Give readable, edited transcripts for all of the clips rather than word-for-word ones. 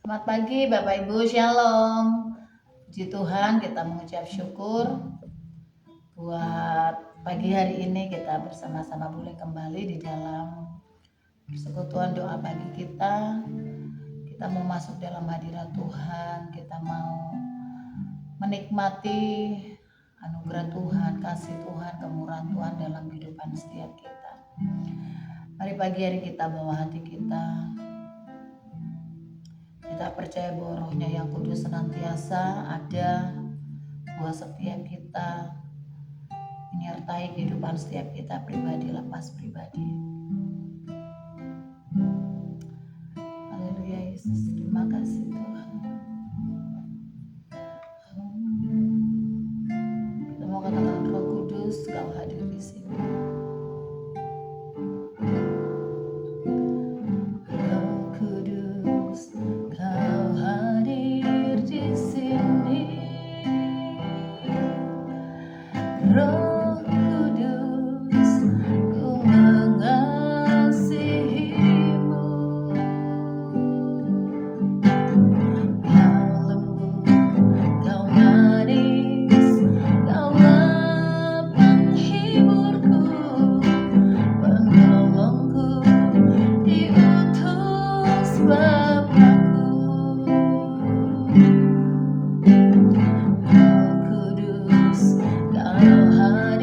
Selamat pagi Bapak Ibu, Shalom. Puji Tuhan, kita mengucap syukur buat pagi hari ini kita bersama-sama boleh kembali di dalam persekutuan doa pagi kita. Kita mau masuk dalam hadirat Tuhan, kita mau menikmati anugerah Tuhan, kasih Tuhan, kemurahan Tuhan dalam kehidupan setiap kita. Mari pagi hari kita bawa hati kita percaya bahwa rohnya yang kudus senantiasa ada buat setiap kita, menyertai kehidupan setiap kita pribadi lepas pribadi. Haleluya Yesus, terima kasih Tuhan. Kita mau katakan Roh Kudus, Kau hadir di sini. Roh Kudus, Kau hadir di sini. Roh Kudus, Ku mengasihimu. Kau lembut, Kau manis, Kaulah penghiburku, penolongku, diutus Bapakku. Roh Kudus, Kau hadir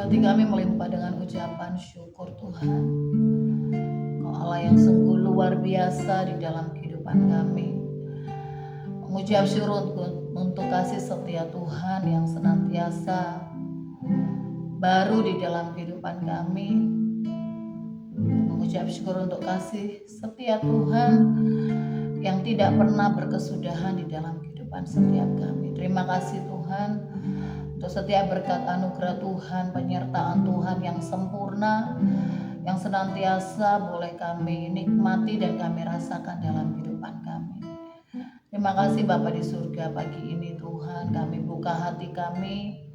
Hati kami melimpah dengan ucapan syukur Tuhan. Kau Allah yang sungguh luar biasa di dalam kehidupan kami. Mengucap syukur untuk kasih setia Tuhan yang senantiasa baru di dalam kehidupan kami. Mengucap syukur untuk kasih setia Tuhan yang tidak pernah berkesudahan di dalam kehidupan setiap kami. Terima kasih Tuhan untuk setiap berkat anugerah Tuhan, penyertaan Tuhan yang sempurna, yang senantiasa boleh kami nikmati dan kami rasakan dalam kehidupan kami. Terima kasih Bapa di surga, pagi ini Tuhan kami buka hati kami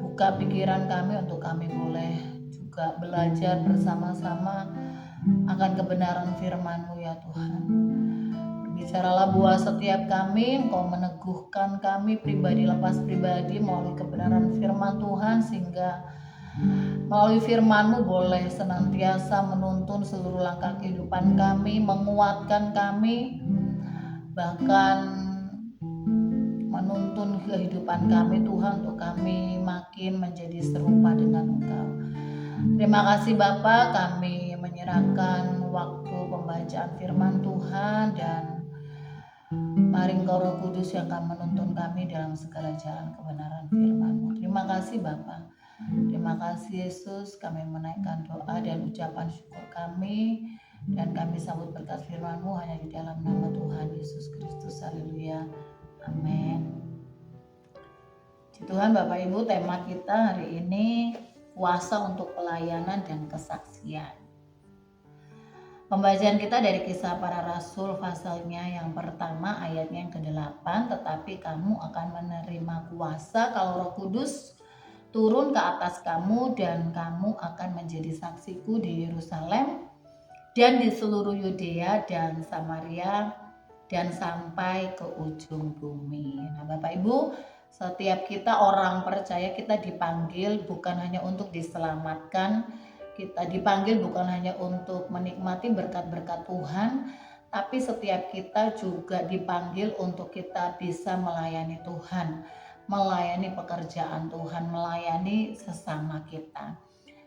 buka pikiran kami untuk kami boleh juga belajar bersama-sama akan kebenaran firman-Mu ya Tuhan. Bicaralah buat setiap kami, Engkau meneguhkan kami pribadi lepas pribadi melalui kebenaran firman Tuhan, sehingga melalui firman-Mu boleh senantiasa menuntun seluruh langkah kehidupan kami, menguatkan kami, bahkan menuntun kehidupan kami Tuhan untuk kami makin menjadi serupa dengan Engkau. Terima kasih Bapa, kami menyerahkan waktu pembacaan firman Tuhan dan mari Engkau Roh Kudus yang akan menuntun kami dalam segala jalan kebenaran firman-Mu. Terima kasih Bapa. Terima kasih Yesus, kami menaikkan doa dan ucapan syukur kami dan kami sambut berkat firman-Mu hanya di dalam nama Tuhan Yesus Kristus. Haleluya. Amin. Tuhan, Bapak Ibu, tema kita hari ini kuasa untuk pelayanan dan kesaksian. Pembacaan kita dari Kisah Para Rasul pasalnya yang pertama ayatnya yang ke-8, tetapi kamu akan menerima kuasa kalau Roh Kudus turun ke atas kamu dan kamu akan menjadi saksiku di Yerusalem dan di seluruh Yudea dan Samaria dan sampai ke ujung bumi. Nah Bapak Ibu, setiap kita orang percaya kita dipanggil bukan hanya untuk diselamatkan, kita dipanggil bukan hanya untuk menikmati berkat-berkat Tuhan, tapi setiap kita juga dipanggil untuk kita bisa melayani Tuhan, melayani pekerjaan Tuhan, melayani sesama kita.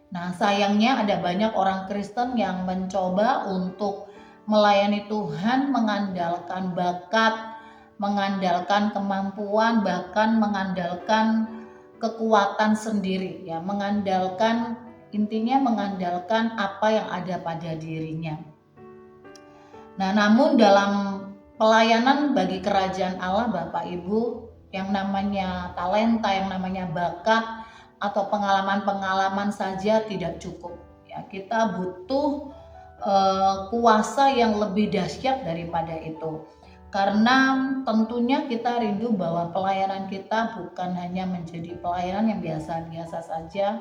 Nah sayangnya ada banyak orang Kristen yang mencoba untuk melayani Tuhan mengandalkan bakat, mengandalkan kemampuan, bahkan mengandalkan kekuatan sendiri ya, intinya mengandalkan apa yang ada pada dirinya. Nah, namun dalam pelayanan bagi kerajaan Allah Bapak Ibu, yang namanya talenta, yang namanya bakat atau pengalaman-pengalaman saja tidak cukup ya. Kita butuh kuasa yang lebih dahsyat daripada itu. Karena tentunya kita rindu bahwa pelayanan kita bukan hanya menjadi pelayanan yang biasa-biasa saja,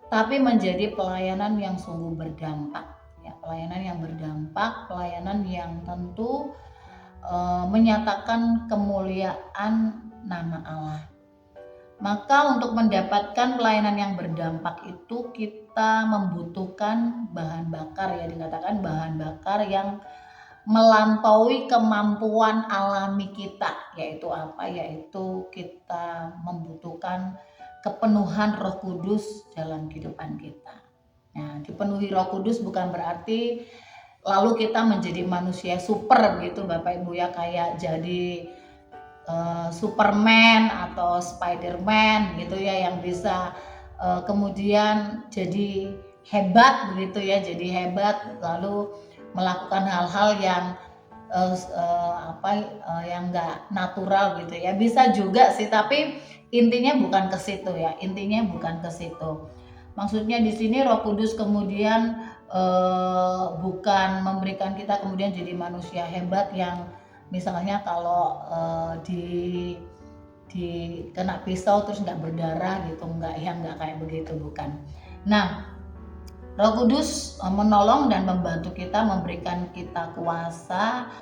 tapi menjadi pelayanan yang sungguh berdampak. Ya, pelayanan yang berdampak, pelayanan yang tentu menyatakan kemuliaan nama Allah. Maka untuk mendapatkan pelayanan yang berdampak itu kita membutuhkan bahan bakar ya, dikatakan bahan bakar yang melampaui kemampuan alami kita, yaitu apa? Yaitu kita membutuhkan kepenuhan Roh Kudus dalam kehidupan kita. Nah, dipenuhi Roh Kudus bukan berarti lalu kita menjadi manusia super gitu Bapak Ibu ya, kayak jadi Superman atau Spiderman gitu ya, yang bisa kemudian jadi hebat begitu ya, jadi hebat lalu melakukan hal-hal yang yang nggak natural gitu ya. Bisa juga sih, tapi intinya bukan ke situ ya, intinya bukan ke situ. Maksudnya di sini Roh Kudus kemudian bukan memberikan kita kemudian jadi manusia hebat yang misalnya kalau kena pisau terus nggak berdarah gitu, nggak kayak begitu, bukan. Nah, Roh Kudus menolong dan membantu kita, memberikan kita kuasa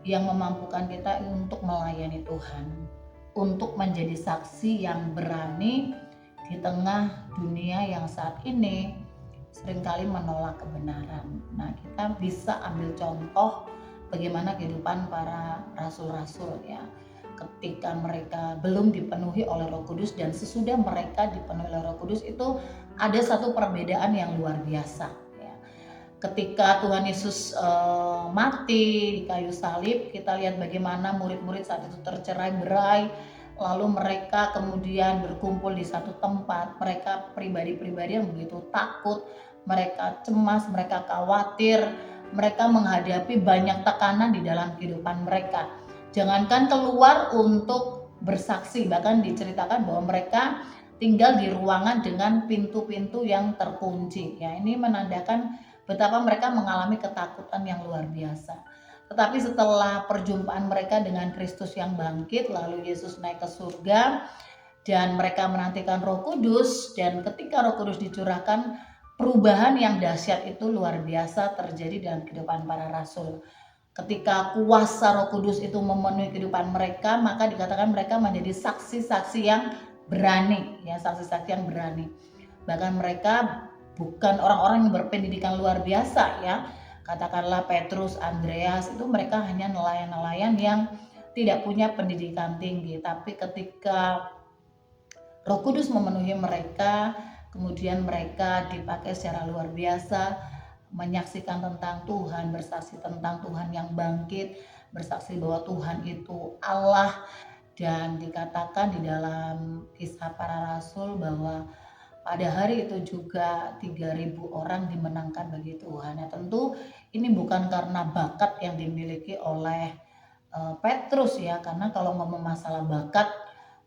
yang memampukan kita untuk melayani Tuhan, untuk menjadi saksi yang berani di tengah dunia yang saat ini seringkali menolak kebenaran. Nah, kita bisa ambil contoh bagaimana kehidupan para rasul-rasul ya. ketika mereka belum dipenuhi oleh Roh Kudus dan sesudah mereka dipenuhi oleh Roh Kudus itu ada satu perbedaan yang luar biasa ya. Ketika Tuhan Yesus mati di kayu salib, kita lihat bagaimana murid-murid saat itu tercerai-berai, lalu mereka kemudian berkumpul di satu tempat. Mereka pribadi-pribadi yang begitu takut, mereka cemas, mereka khawatir, mereka menghadapi banyak tekanan di dalam kehidupan mereka. Jangankan keluar untuk bersaksi, bahkan diceritakan bahwa mereka tinggal di ruangan dengan pintu-pintu yang terkunci. Ya, ini menandakan betapa mereka mengalami ketakutan yang luar biasa. Tetapi setelah perjumpaan mereka dengan Kristus yang bangkit, lalu Yesus naik ke surga dan mereka menantikan Roh Kudus, dan ketika Roh Kudus dicurahkan, perubahan yang dahsyat itu luar biasa terjadi dalam kehidupan para rasul. Ketika kuasa Roh Kudus itu memenuhi kehidupan mereka, maka dikatakan mereka menjadi saksi-saksi yang berani, ya, saksi-saksi yang berani. Bahkan mereka bukan orang-orang yang berpendidikan luar biasa ya. Katakanlah Petrus, Andreas, itu mereka hanya nelayan-nelayan yang tidak punya pendidikan tinggi. Tapi ketika Roh Kudus memenuhi mereka, kemudian mereka dipakai secara luar biasa, menyaksikan tentang Tuhan, bersaksi tentang Tuhan yang bangkit, bersaksi bahwa Tuhan itu Allah. Dan dikatakan di dalam Kisah Para Rasul bahwa pada hari itu juga 3.000 orang dimenangkan bagi Tuhan. Ya, tentu ini bukan karena bakat yang dimiliki oleh Petrus ya, karena kalau ngomong masalah bakat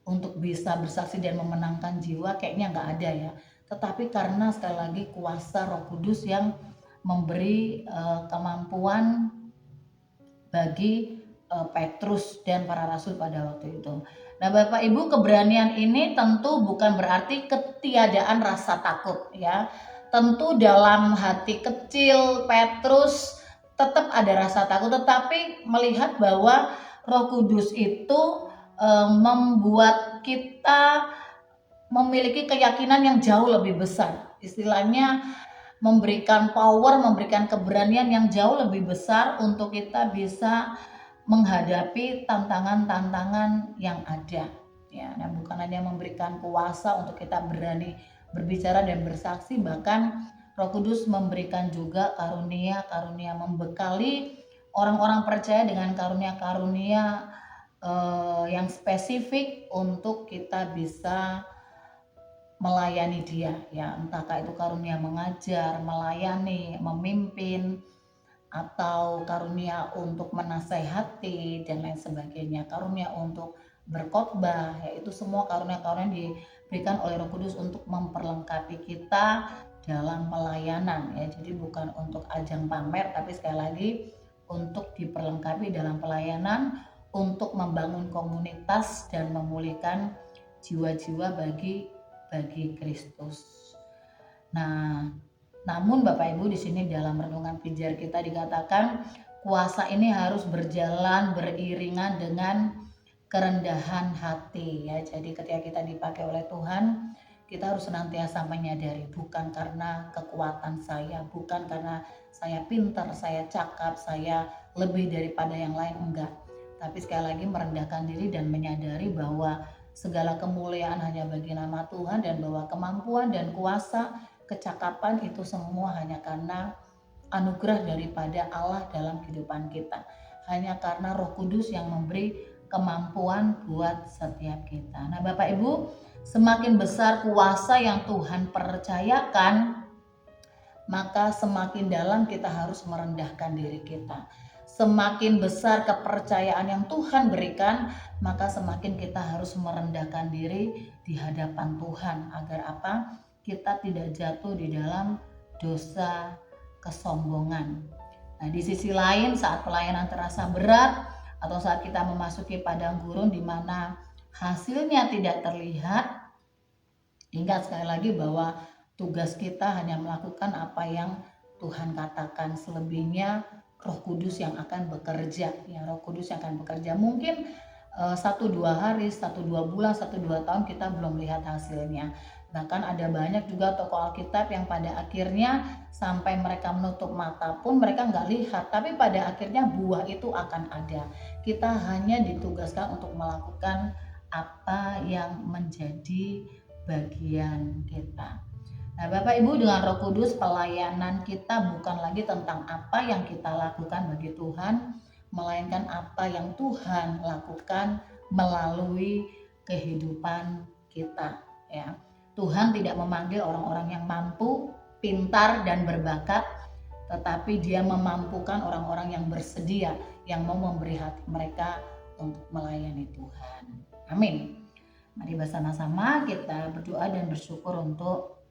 untuk bisa bersaksi dan memenangkan jiwa kayaknya nggak ada ya. Tetapi karena sekali lagi kuasa Roh Kudus yang memberi kemampuan bagi Petrus dan para rasul pada waktu itu. Nah, Bapak Ibu, keberanian ini tentu bukan berarti ketiadaan rasa takut ya. Tentu dalam hati kecil Petrus tetap ada rasa takut, tetapi melihat bahwa Roh Kudus itu membuat kita memiliki keyakinan yang jauh lebih besar. Istilahnya memberikan power, memberikan keberanian yang jauh lebih besar untuk kita bisa menghadapi tantangan-tantangan yang ada. Ya, nah bukan hanya memberikan kuasa untuk kita berani berbicara dan bersaksi, bahkan Roh Kudus memberikan juga karunia-karunia, membekali orang-orang percaya dengan karunia-karunia yang spesifik untuk kita bisa melayani dia ya, entahkah itu karunia mengajar, melayani, memimpin, atau karunia untuk menasehati dan lain sebagainya, karunia untuk berkhotbah ya, itu semua karunia-karunia diberikan oleh Roh Kudus untuk memperlengkapi kita dalam pelayanan ya. Jadi bukan untuk ajang pamer, tapi sekali lagi untuk diperlengkapi dalam pelayanan, untuk membangun komunitas dan memulihkan jiwa-jiwa bagi Kristus. Nah, namun Bapak Ibu, di sini dalam renungan pijar kita dikatakan kuasa ini harus berjalan beriringan dengan kerendahan hati ya. Jadi ketika kita dipakai oleh Tuhan, kita harus senantiasa menyadari bukan karena kekuatan saya, bukan karena saya pintar, saya cakap, saya lebih daripada yang lain, enggak. Tapi sekali lagi merendahkan diri dan menyadari bahwa segala kemuliaan hanya bagi nama Tuhan, dan bahwa kemampuan dan kuasa, kecakapan itu semua hanya karena anugerah daripada Allah dalam kehidupan kita. Hanya karena Roh Kudus yang memberi kemampuan buat setiap kita. Nah, Bapak Ibu, semakin besar kuasa yang Tuhan percayakan, maka semakin dalam kita harus merendahkan diri kita. Semakin besar kepercayaan yang Tuhan berikan, maka semakin kita harus merendahkan diri di hadapan Tuhan. Agar apa? Kita tidak jatuh di dalam dosa kesombongan. Nah, di sisi lain saat pelayanan terasa berat atau saat kita memasuki padang gurun di mana hasilnya tidak terlihat, ingat sekali lagi bahwa tugas kita hanya melakukan apa yang Tuhan katakan. Selebihnya Roh Kudus yang akan bekerja. Ya, Roh Kudus yang akan bekerja. Mungkin 1-2 hari, 1-2 bulan, 1-2 tahun kita belum lihat hasilnya. Bahkan ada banyak juga tokoh Alkitab yang pada akhirnya sampai mereka menutup mata pun mereka nggak lihat, tapi pada akhirnya buah itu akan ada. Kita hanya ditugaskan untuk melakukan apa yang menjadi bagian kita. Nah, Bapak Ibu, dengan Roh Kudus pelayanan kita bukan lagi tentang apa yang kita lakukan bagi Tuhan, melainkan apa yang Tuhan lakukan melalui kehidupan kita, ya. Tuhan tidak memanggil orang-orang yang mampu, pintar dan berbakat, tetapi Dia memampukan orang-orang yang bersedia, yang mau memberi hati mereka untuk melayani Tuhan. Amin. Mari bersama-sama kita berdoa dan bersyukur untuk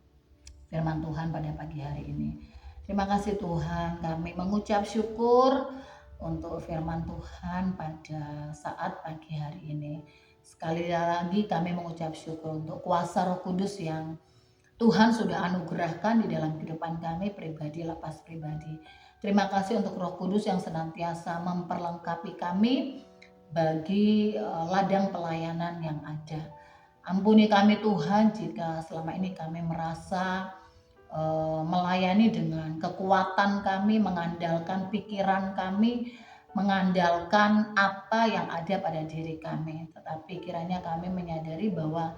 firman Tuhan pada pagi hari ini. Terima kasih Tuhan, kami mengucap syukur untuk firman Tuhan pada saat pagi hari ini. Sekali lagi kami mengucap syukur untuk kuasa Roh Kudus yang Tuhan sudah anugerahkan di dalam kehidupan kami pribadi, lepas pribadi. Terima kasih untuk Roh Kudus yang senantiasa memperlengkapi kami bagi ladang pelayanan yang ada. Ampuni kami Tuhan jika selama ini kami merasa melayani dengan kekuatan kami, mengandalkan pikiran kami, mengandalkan apa yang ada pada diri kami. Tetapi kiranya kami menyadari bahwa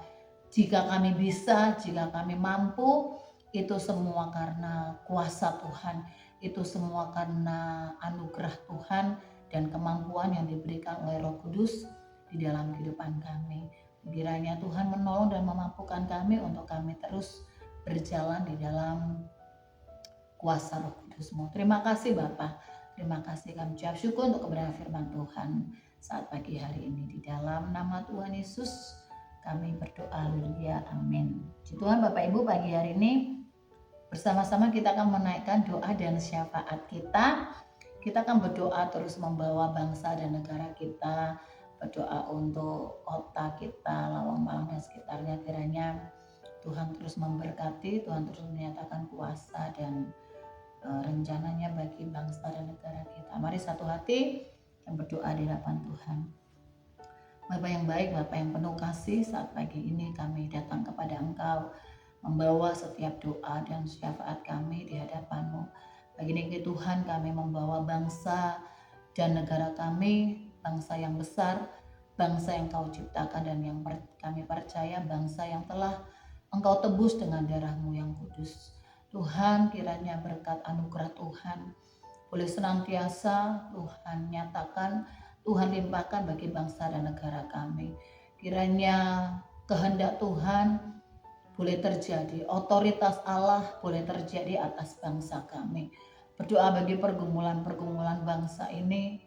jika kami bisa, jika kami mampu, itu semua karena kuasa Tuhan, itu semua karena anugerah Tuhan dan kemampuan yang diberikan oleh Roh Kudus di dalam kehidupan kami. Kiranya Tuhan menolong dan memampukan kami untuk kami terus berjalan di dalam kuasa Roh Kudus-Mu. Terima kasih Bapa. Terima kasih, kami ucap syukur untuk kebenaran firman Tuhan saat pagi hari ini. Di dalam nama Tuhan Yesus kami berdoa, haleluya, amin. Tuhan, Bapak Ibu, pagi hari ini bersama-sama kita akan menaikkan doa dan syafaat kita. Kita akan berdoa terus membawa bangsa dan negara kita, berdoa untuk kota kita, Lawang Malang dan sekitarnya. Kiranya Tuhan terus memberkati, Tuhan terus menyatakan kuasa dan rencananya bagi bangsa dan negara kita. Mari satu hati yang berdoa di hadapan Tuhan. Bapa yang baik, Bapa yang penuh kasih, saat pagi ini kami datang kepada Engkau, membawa setiap doa dan syafaat kami di hadapan-Mu. Pagi ini Tuhan, kami membawa bangsa dan negara kami, bangsa yang besar, bangsa yang Kau ciptakan dan yang kami percaya, bangsa yang telah Engkau tebus dengan darah-Mu yang kudus. Tuhan, kiranya berkat anugerah Tuhan boleh senantiasa Tuhan nyatakan, Tuhan limpahkan bagi bangsa dan negara kami. Kiranya kehendak Tuhan boleh terjadi, otoritas Allah boleh terjadi atas bangsa kami. Berdoa bagi pergumulan-pergumulan bangsa ini,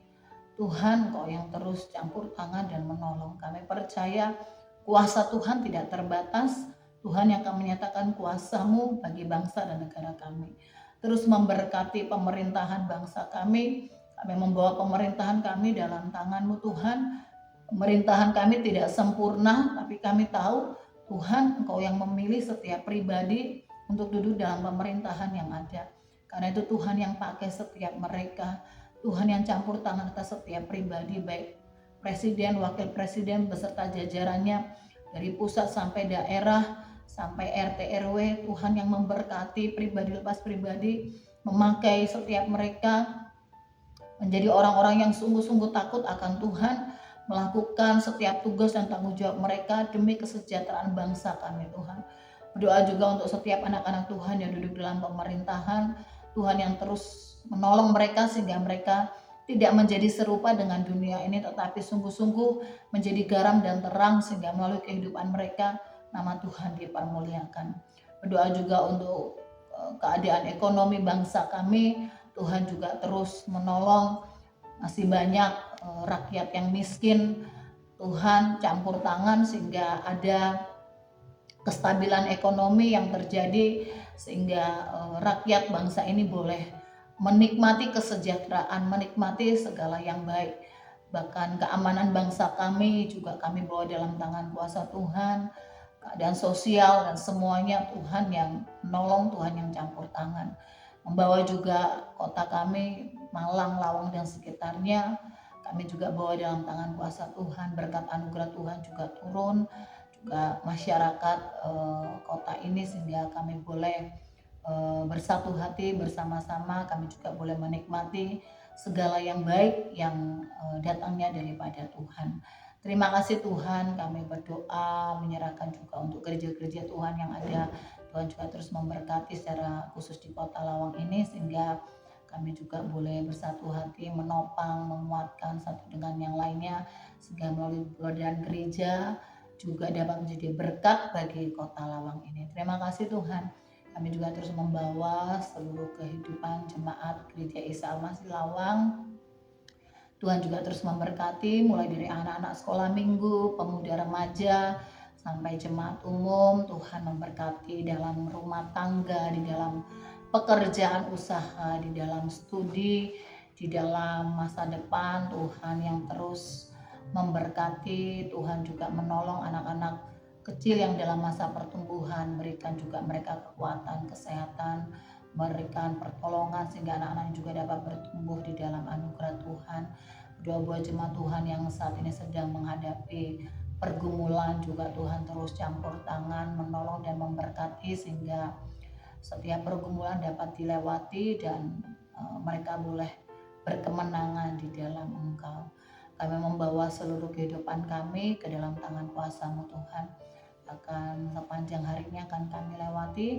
Tuhan Kau yang terus campur tangan dan menolong. Kami percaya kuasa Tuhan tidak terbatas. Tuhan yang akan menyatakan kuasa-Mu bagi bangsa dan negara kami. Terus memberkati pemerintahan bangsa kami. Kami membawa pemerintahan kami dalam tangan-Mu Tuhan. Pemerintahan kami tidak sempurna, tapi kami tahu Tuhan Engkau yang memilih setiap pribadi untuk duduk dalam pemerintahan yang ada. Karena itu Tuhan yang pakai setiap mereka. Tuhan yang campur tangan atas setiap pribadi, baik presiden, wakil presiden beserta jajarannya, dari pusat sampai daerah, sampai RT RW. Tuhan yang memberkati pribadi lepas pribadi, memakai setiap mereka menjadi orang-orang yang sungguh-sungguh takut akan Tuhan, melakukan setiap tugas dan tanggung jawab mereka demi kesejahteraan bangsa kami Tuhan. Berdoa juga untuk setiap anak-anak Tuhan yang duduk dalam pemerintahan, Tuhan yang terus menolong mereka sehingga mereka tidak menjadi serupa dengan dunia ini, tetapi sungguh-sungguh menjadi garam dan terang sehingga melalui kehidupan mereka nama Tuhan dipermuliakan. Berdoa juga untuk keadaan ekonomi bangsa kami, Tuhan juga terus menolong. Masih banyak rakyat yang miskin, Tuhan campur tangan sehingga ada kestabilan ekonomi yang terjadi, sehingga rakyat bangsa ini boleh menikmati kesejahteraan, menikmati segala yang baik. Bahkan keamanan bangsa kami juga kami bawa dalam tangan kuasa Tuhan. Keadaan sosial dan semuanya Tuhan yang menolong, Tuhan yang campur tangan. Membawa juga kota kami, Malang, Lawang dan sekitarnya, kami juga bawa dalam tangan kuasa Tuhan. Berkat anugerah Tuhan juga turun, juga masyarakat kota ini, sehingga kami boleh bersatu hati bersama-sama. Kami juga boleh menikmati segala yang baik yang datangnya daripada Tuhan. Terima kasih Tuhan, kami berdoa menyerahkan juga untuk gereja-gereja Tuhan yang ada. Tuhan juga terus memberkati secara khusus di Kota Lawang ini, sehingga kami juga boleh bersatu hati, menopang, menguatkan satu dengan yang lainnya, sehingga melalui pelayanan gereja juga dapat menjadi berkat bagi Kota Lawang ini. Terima kasih Tuhan. Kami juga terus membawa seluruh kehidupan jemaat Gereja Isa Al-Masih Lawang. Tuhan juga terus memberkati mulai dari anak-anak sekolah minggu, pemuda remaja, sampai jemaat umum. Tuhan memberkati dalam rumah tangga, di dalam pekerjaan usaha, di dalam studi, di dalam masa depan. Tuhan yang terus memberkati. Tuhan juga menolong anak-anak kecil yang dalam masa pertumbuhan, berikan juga mereka kekuatan, kesehatan, berikan pertolongan sehingga anak-anak juga dapat bertumbuh di dalam anugerah Tuhan. Doa buat jemaat Tuhan yang saat ini sedang menghadapi pergumulan juga Tuhan terus campur tangan, menolong dan memberkati sehingga setiap pergumulan dapat dilewati dan mereka boleh berkemenangan di dalam Engkau. Kami membawa seluruh kehidupan kami ke dalam tangan kuasa-Mu Tuhan. Akan sepanjang harinya akan kami lewati,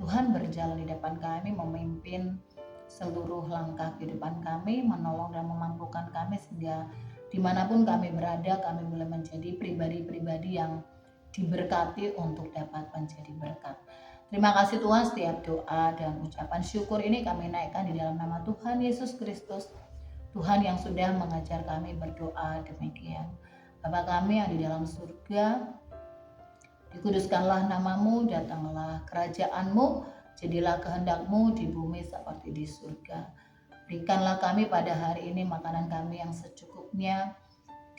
Tuhan berjalan di depan kami, memimpin seluruh langkah kehidupan kami, menolong dan memampukan kami sehingga dimanapun kami berada, kami boleh menjadi pribadi-pribadi yang diberkati untuk dapat menjadi berkat. Terima kasih Tuhan, setiap doa dan ucapan syukur ini kami naikkan di dalam nama Tuhan Yesus Kristus, Tuhan yang sudah mengajar kami berdoa demikian. Bapa kami yang di dalam surga, dikuduskanlah namamu, datanglah kerajaanmu, jadilah kehendakmu di bumi seperti di surga. Berikanlah kami pada hari ini makanan kami yang secukupnya,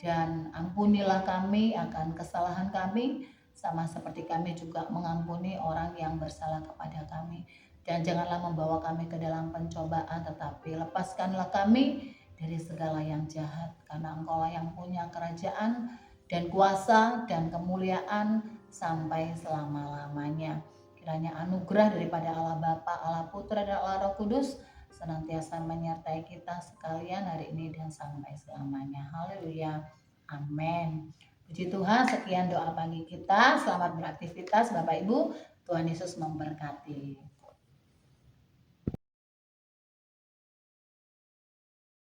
dan ampunilah kami akan kesalahan kami, sama seperti kami juga mengampuni orang yang bersalah kepada kami. Dan janganlah membawa kami ke dalam pencobaan, tetapi lepaskanlah kami dari segala yang jahat, karena Engkaulah yang punya kerajaan dan kuasa dan kemuliaan sampai selama-lamanya. Kiranya anugerah daripada Allah Bapa, Allah Putra, dan Allah Roh Kudus senantiasa menyertai kita sekalian hari ini dan sampai selamanya. Haleluya. Amin. Puji Tuhan, sekian doa pagi kita. Selamat beraktivitas Bapak Ibu. Tuhan Yesus memberkati.